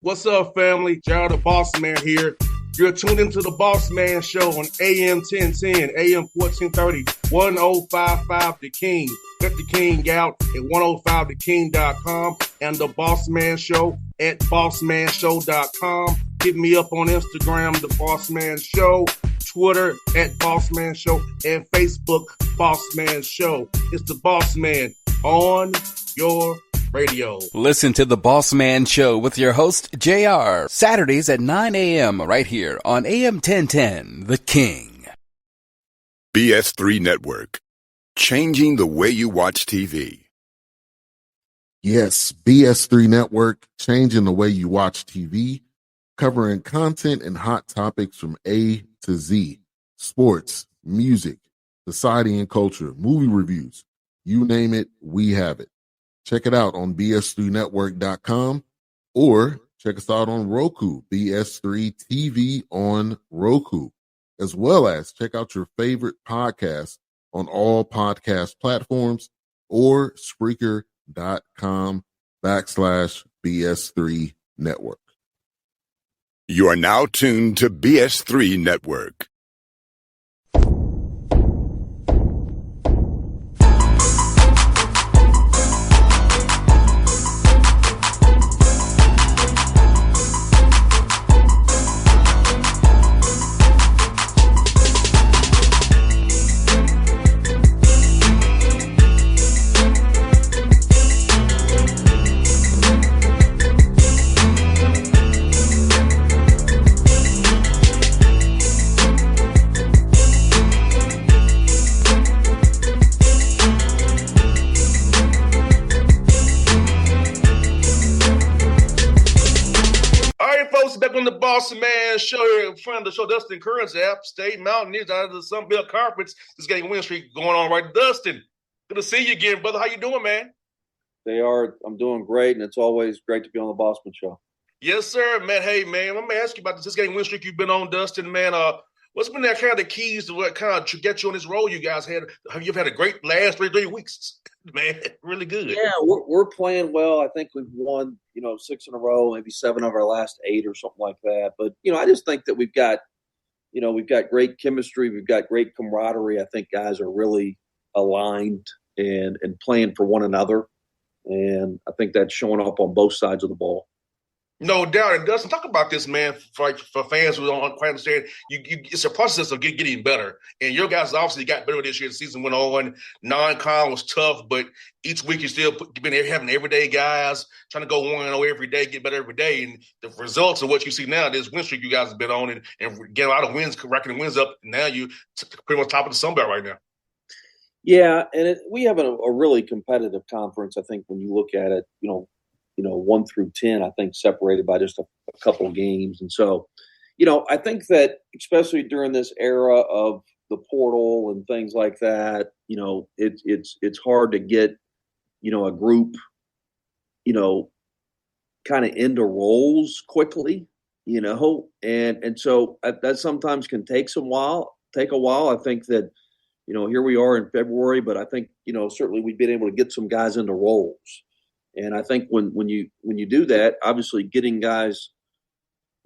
What's up, family? Jared the Bossman here. You're tuned into the Bossman Show on AM 1010, AM 1430, 1055 The King. Let the King out at 105theking.com and the Bossman Show at bossmanshow.com. Hit me up on Instagram, The Bossman Show, Twitter at Bossman Show, and Facebook, Bossman Show. It's the Bossman on your radio. Listen to the Bossman Show with your host, JR, Saturdays at 9 a.m. right here on AM 1010, The King. BS3 Network, changing the way you watch TV. Yes, BS3 Network, changing the way you watch TV, covering content and hot topics from A to Z, sports, music, society and culture, movie reviews, you name it, we have it. Check it out on bs3network.com or check us out on Roku, BS3 TV on Roku, as well as check out your favorite podcast on all podcast platforms or Spreaker.com/BS3 Network. You are now tuned to BS3 Network. On the Bossman Show here in front of the show, Dustin Kerns, App State Mountaineers out of the Sunbelt Conference. This game win streak going on right. Dustin, good to see you again, brother. How you doing, man? I'm doing great, and it's always great to be on the Bossman Show. Yes, sir, man. Hey, man, let me ask you about this game win streak you've been on, Dustin, man. What's been that kind of the keys to what kind of to get you on this roll you guys had? You've had a great last 3 weeks, man. Really good. Yeah, we're playing well. I think we've won, 6 in a row, maybe 7 of our last 8 or something like that. But, I just think that we've got great chemistry. We've got great camaraderie. I think guys are really aligned and playing for one another. And I think that's showing up on both sides of the ball. No doubt. And Dustin, talk about this, man, for fans who don't quite understand. It's a process of getting better. And your guys obviously got better this year. The season went on. Non-con was tough, but each week you still been having everyday guys trying to go 1-0 every day, get better every day. And the results of what you see now, this win streak you guys have been on and getting a lot of wins, racking the wins up. Now you pretty much top of the Sunbelt right now. Yeah, and we have a really competitive conference, I think, when you look at it, 1 through 10, I think, separated by just a couple of games. And so, I think that especially during this era of the portal and things like that, it's hard to get, a group, kind of into roles quickly, and so that sometimes can take a while. I think that, here we are in February, but I think, certainly we've been able to get some guys into roles. And I think when you do that, obviously getting guys,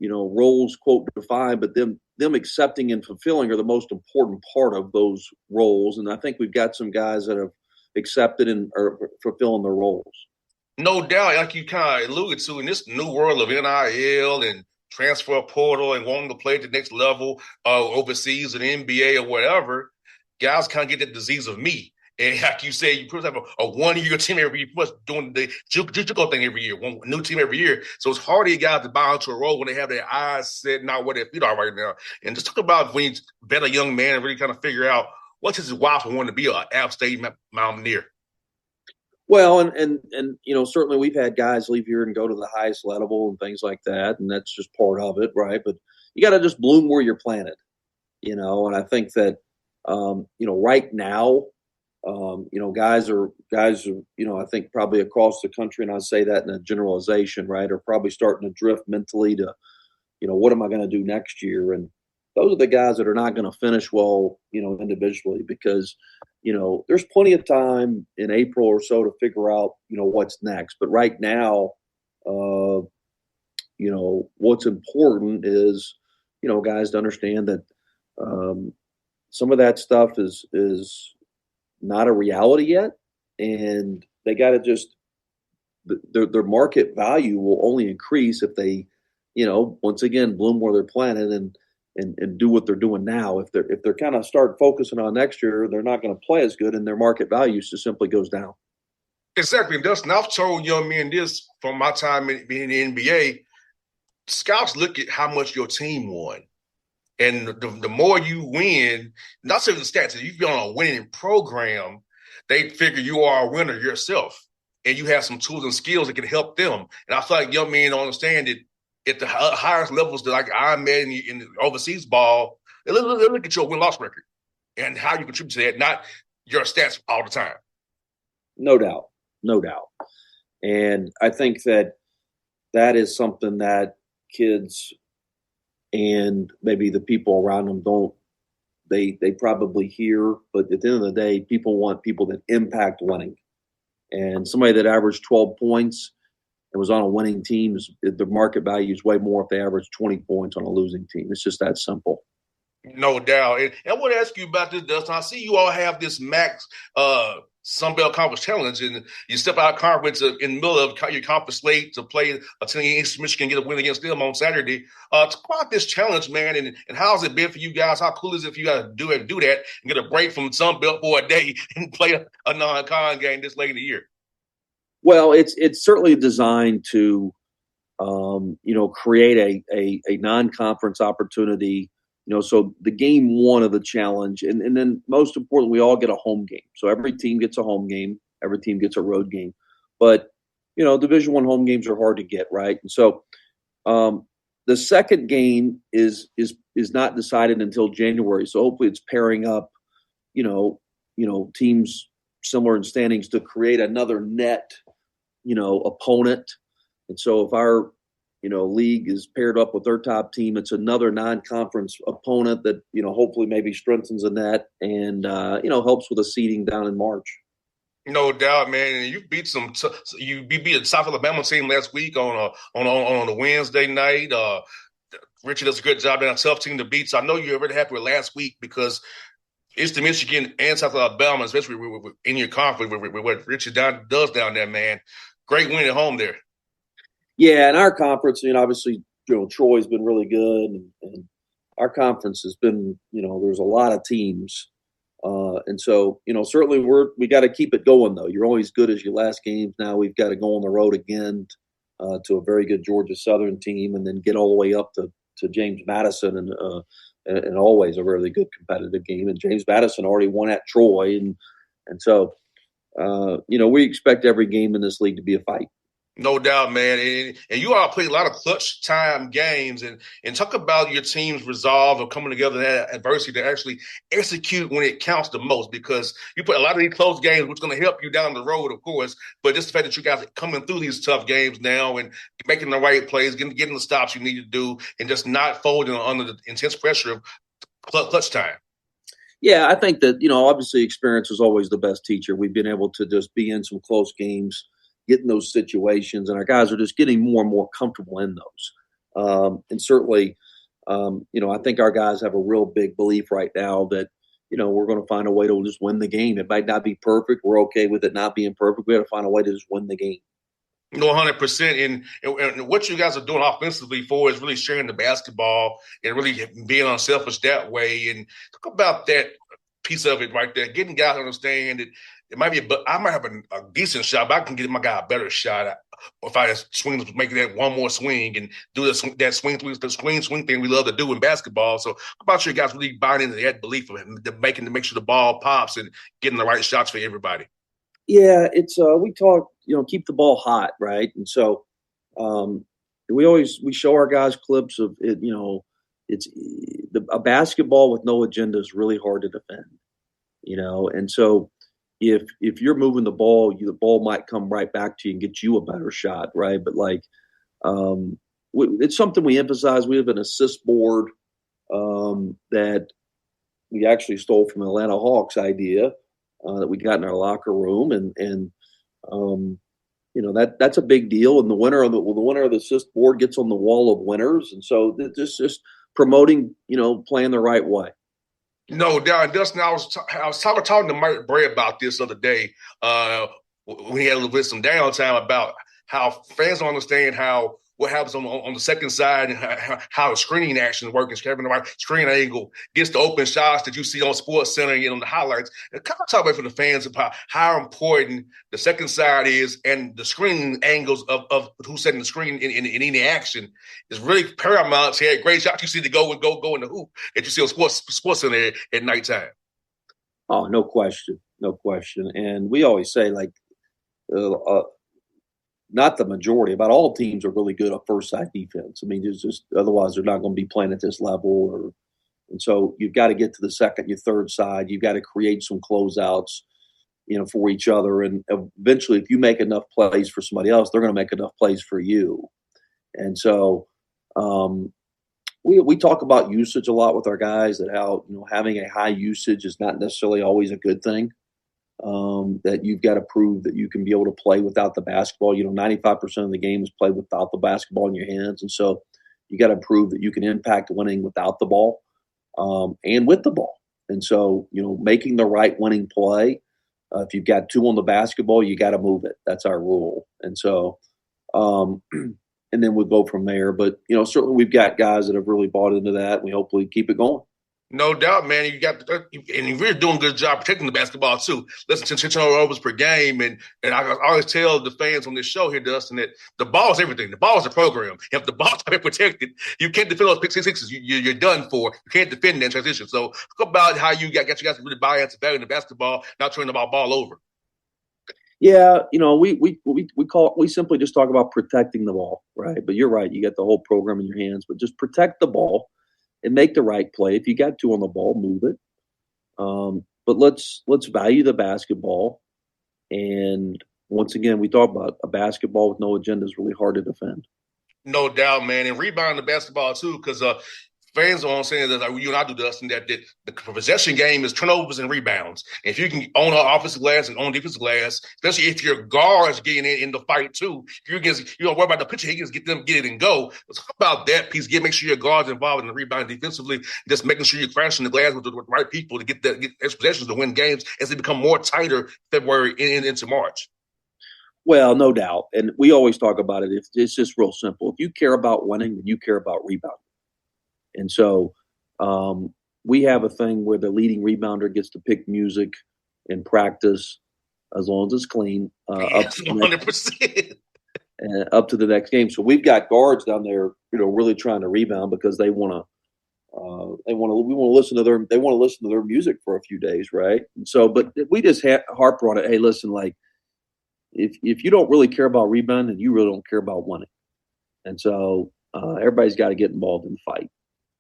roles, quote, defined, but them accepting and fulfilling are the most important part of those roles. And I think we've got some guys that have accepted and are fulfilling their roles. No doubt, like you kind of alluded to, in this new world of NIL and transfer portal and wanting to play at the next level overseas in the NBA or whatever, guys kind of get the disease of me. And like you said, you pretty much have a one-year team every year, pretty much doing the JUCO thing every year, one new team every year. So it's hard to get guys to buy into a role when they have their eyes set not where their feet are right now. And just talk about when you bet a young man and really kind of figure out what's his why for wanting to be an App State Mountaineer. Well, and certainly we've had guys leave here and go to the highest level and things like that, and that's just part of it, right? But you got to just bloom where you're planted, and I think that, right now, guys are, I think probably across the country, and I say that in a generalization, right, are probably starting to drift mentally to, what am I going to do next year? And those are the guys that are not going to finish well, individually, because, there's plenty of time in April or so to figure out, what's next. But right now, what's important is, guys to understand that some of that stuff is not a reality yet, and they got to just their market value will only increase if they, once again, bloom where they're planted and do what they're doing now. If they're kind of start focusing on next year, they're not going to play as good, and their market value just simply goes down. Exactly, Dustin. I've told young men this from my time being in the NBA. Scouts look at how much your team won. And the more you win, not simply the stats, if you've been on a winning program, they figure you are a winner yourself. And you have some tools and skills that can help them. And I feel like young men don't understand it at the highest levels that like I'm at in overseas ball, they look at your win-loss record and how you contribute to that, not your stats all the time. No doubt. No doubt. And I think that is something that kids and maybe the people around them don't, they probably hear, but at the end of the day, people want people that impact winning. And somebody that averaged 12 points and was on a winning team, the market value is way more if they average 20 points on a losing team. It's just that simple. No doubt. And I want to ask you about this, Dustin. I see you all have this max Sunbelt Conference Challenge, and you step out of conference in the middle of your conference slate to play a team against Michigan, get a win against them on Saturday. Talk about this challenge, man, and how's it been for you guys? How cool is it if you got to do that and get a break from Sunbelt for a day and play a non-con game this late in the year? Well, it's certainly designed to, create a non-conference opportunity. So the game one of the challenge, and then most important, we all get a home game. So every team gets a home game, every team gets a road game. But Division I home games are hard to get, right? And so the second game is not decided until January. So hopefully it's pairing up, teams similar in standings to create another net, opponent. And so if our league is paired up with their top team, it's another non-conference opponent that, hopefully maybe strengthens the net and, helps with the seeding down in March. No doubt, man. And you beat you beat a South Alabama team last week on a Wednesday night. Richard does a good job. They're a tough team to beat. So I know you're really happy with last week because it's the Michigan and South Alabama, especially in your conference with what Richard does down there, man. Great win at home there. Yeah, and our conference, obviously, Troy's been really good, and our conference has been, there's a lot of teams, and so, certainly we got to keep it going though. You're always good as your last games. Now we've got to go on the road again to a very good Georgia Southern team, and then get all the way up to James Madison, and always a really good competitive game. And James Madison already won at Troy, and so, we expect every game in this league to be a fight. No doubt, man. And you all play a lot of clutch time games and talk about your team's resolve of coming together in that adversity to actually execute when it counts the most, because you put a lot of these close games, which is going to help you down the road, of course. But just the fact that you guys are coming through these tough games now and making the right plays, getting the stops you need to do, and just not folding under the intense pressure of clutch time. Yeah, I think that, obviously experience is always the best teacher. We've been able to just be in some close games, get in those situations, and our guys are just getting more and more comfortable in those. And certainly, I think our guys have a real big belief right now that, we're going to find a way to just win the game. It might not be perfect. We're okay with it not being perfect. We got to find a way to just win the game. 100%. And what you guys are doing offensively for is really sharing the basketball and really being unselfish that way. And talk about that piece of it right there, getting guys to understand that it might be, I might have a decent shot, but I can get my guy a better shot if I just make that one more swing and do that swing thing we love to do in basketball. So, how about you guys really buying into that belief of to make sure the ball pops and getting the right shots for everybody? Yeah, it's we talk, keep the ball hot, right? And so we show our guys clips of it. It's a basketball with no agenda is really hard to defend, and so. If you're moving the ball might come right back to you and get you a better shot, right? But it's something we emphasize. We have an assist board that we actually stole from Atlanta Hawks idea that we got in our locker room, and that's a big deal. And the winner of the assist board gets on the wall of winners. And so just promoting, playing the right way. No doubt. Dustin, I was talking to Mike Bray about this the other day. When he had a little bit some downtime about how fans don't understand what happens on the second side and how the screening action works, having the right screen angle gets the open shots that you see on Sports Center and on the highlights. And kind of talk about for the fans about how important the second side is and the screening angles of who's setting the screen in any action is really paramount. So yeah, great shot you see to go in the hoop that you see on Sports Center at nighttime. Oh, no question. No question. And we always say, like, not the majority, but all teams are really good at first side defense. I mean, there's just otherwise they're not going to be playing at this level. And so you've got to get to the second, your third side. You've got to create some closeouts, for each other. And eventually, if you make enough plays for somebody else, they're going to make enough plays for you. And so we talk about usage a lot with our guys, that how having a high usage is not necessarily always a good thing. That you've got to prove that you can be able to play without the basketball. 95% of the game is played without the basketball in your hands. And so you got to prove that you can impact winning without the ball and with the ball. And so, making the right winning play, if you've got two on the basketball, you got to move it. That's our rule. And so, and then we'll go from there. But, certainly we've got guys that have really bought into that, and we hopefully keep it going. No doubt, man. And you're really doing a good job protecting the basketball too. Less than 10 turnovers per game, and I always tell the fans on this show here, Dustin, that the ball is everything. The ball is a program. If the ball's not protected, you can't defend those pick sixes. You're done for. You can't defend that transition. So talk about how you got you guys to really buy into value in the basketball, not turning the ball over. Yeah, we simply just talk about protecting the ball, right? But you're right. You got the whole program in your hands, but just protect the ball and make the right play. If you got two on the ball, move it. But let's value the basketball. And once again, we talk about a basketball with no agenda is really hard to defend. No doubt, man. And rebounding the basketball too, because fans are saying that, like you and I do, Dustin, that the possession game is turnovers and rebounds. And if you can own offensive glass and own defensive glass, especially if your guards getting in the fight too, you don't worry about the pitcher. He can get it and go. Let's talk about that piece. Make sure your guards involved in the rebound defensively. Just making sure you're crashing the glass with the right people to get extra possessions to win games as they become more tighter February into March. Well, no doubt. And we always talk about it. It's just real simple. If you care about winning, then you care about rebounding. And so we have a thing where the leading rebounder gets to pick music in practice as long as it's clean. Yes, 100%. Up to the next game. So we've got guards down there, really trying to rebound because they want to listen to their music for a few days, right? And so, but we just harp on it. Hey, listen, like if you don't really care about rebounding, you really don't care about winning. And so everybody's got to get involved in the fight.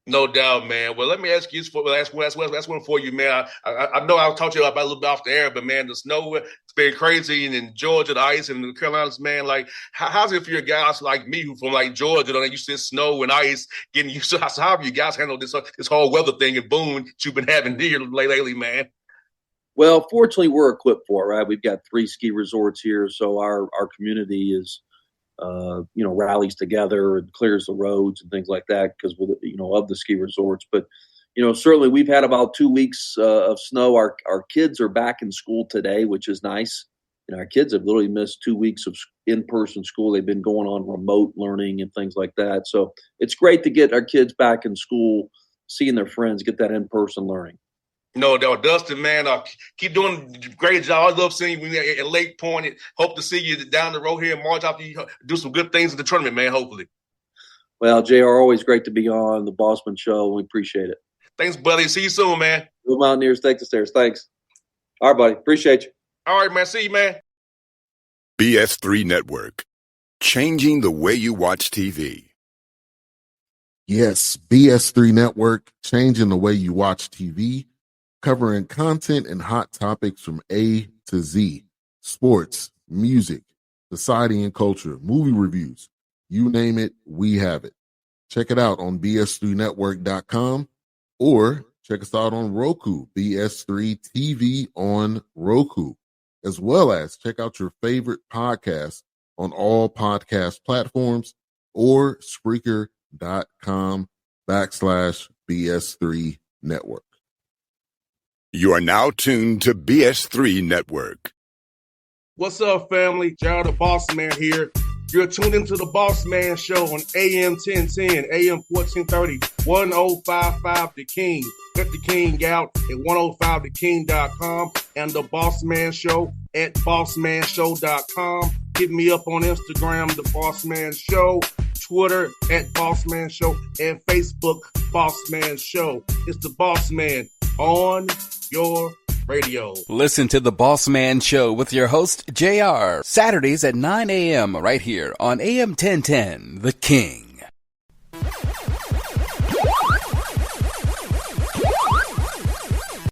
No doubt, man. Well, let me ask you this last one for you, man. I know I'll talk to you about a little bit off the air, but man, the snow it's been crazy, and in Georgia, the ice, and the Carolinas, man. Like, how's it for your guys like me who from like Georgia, don't used to snow and ice, getting used to? How have you guys handled this whole weather thing and boom that you've been having here lately, man? Well, fortunately, we're equipped for it, right? We've got 3 ski resorts here, so our community is. Rallies together and clears the roads and things like that because of the ski resorts. But certainly we've had about 2 weeks of snow. Our kids are back in school today, which is nice. Our kids have literally missed 2 weeks of in-person school. They've been going on remote learning and things like that. So it's great to get our kids back in school, seeing their friends, get that in-person learning. No, Dustin, man, keep doing a great job. I love seeing you at Lake Point. Hope to see you down the road here in March after you do some good things in the tournament, man, hopefully. Well, JR, always great to be on the Bossman Show. We appreciate it. Thanks, buddy. See you soon, man. Go Mountaineers, take the stairs. Thanks. All right, buddy. Appreciate you. All right, man. See you, man. BS3 Network. Changing the way you watch TV. Yes, BS3 Network, changing the way you watch TV. Covering content and hot topics from A to Z, sports, music, society and culture, movie reviews, you name it, we have it. Check it out on bs3network.com or check us out on Roku, BS3 TV on Roku, as well as check out your favorite podcast on all podcast platforms or Spreaker.com/BS3 Network. You are now tuned to BS3 Network. What's up, family? Jared the Bossman here. You're tuned into the Bossman Show on AM 1010, AM 1430, 1055 The King. Let the King out at 105theking.com and the Bossman Show at bossmanshow.com. Hit me up on Instagram, The Bossman Show, Twitter at Bossman Show, and Facebook, Bossman Show. It's the Bossman on your radio. Listen to The Bossman Show with your host, JR, Saturdays at 9 a.m. right here on AM 1010, The King.